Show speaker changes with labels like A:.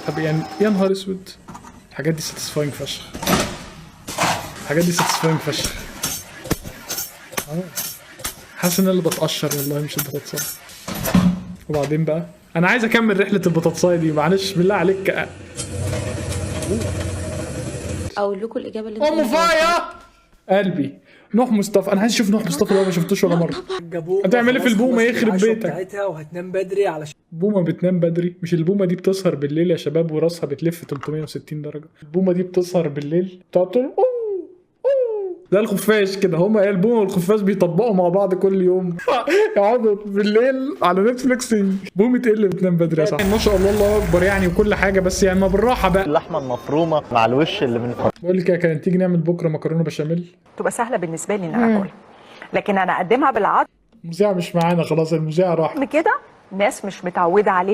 A: طب يعني يا نهار اسود، الحاجات دي ساتيسفاينج فشخ، الحاجات دي ساتيسفاينج فشخ. حاسس ان انا اللي بتقشر والله مش البطاطسايه. وبعدين بقى انا عايز اكمل رحله البطاطسايه دي، معلش بالله عليك.
B: اقول لكم الاجابه اللي انتوا
A: فايا قلبي نوح مصطفى. انا عايز اشوف نوح مصطفى ده، ما شفتوش ولا مره. هتعمل ايه في البومه يخرب بيتك
C: بتاعتها وهتنام بدري علشان
A: بومه بتنام بدري؟ مش البومه دي بتسهر بالليل يا شباب وراسها بتلف 360 درجه؟ البومه دي بتسهر بالليل بتقعد تقول أوه أوه. زي الخفاش كده، هما ايه البومه والخفاش بيطبقوا مع بعض كل يوم يقعدوا بالليل على نتفليكس. بومه ايه اللي بتنام بدري يا صاحبي؟ ما شاء الله الله اكبر يعني وكل حاجه، بس يعني ما بالراحه بقى.
D: اللحمه المفرومه مع الوش اللي من فوق.
A: بقول لك يا كان تيجي نعمل بكره مكرونه بشاميل.
E: تبقى سهله بالنسبه لي ان انا اكلها، لكن انا اقدمها بالعظم
A: المذيعه مش معانا خلاص، المذيعه راحت
E: كده، ناس مش متعوده عليه.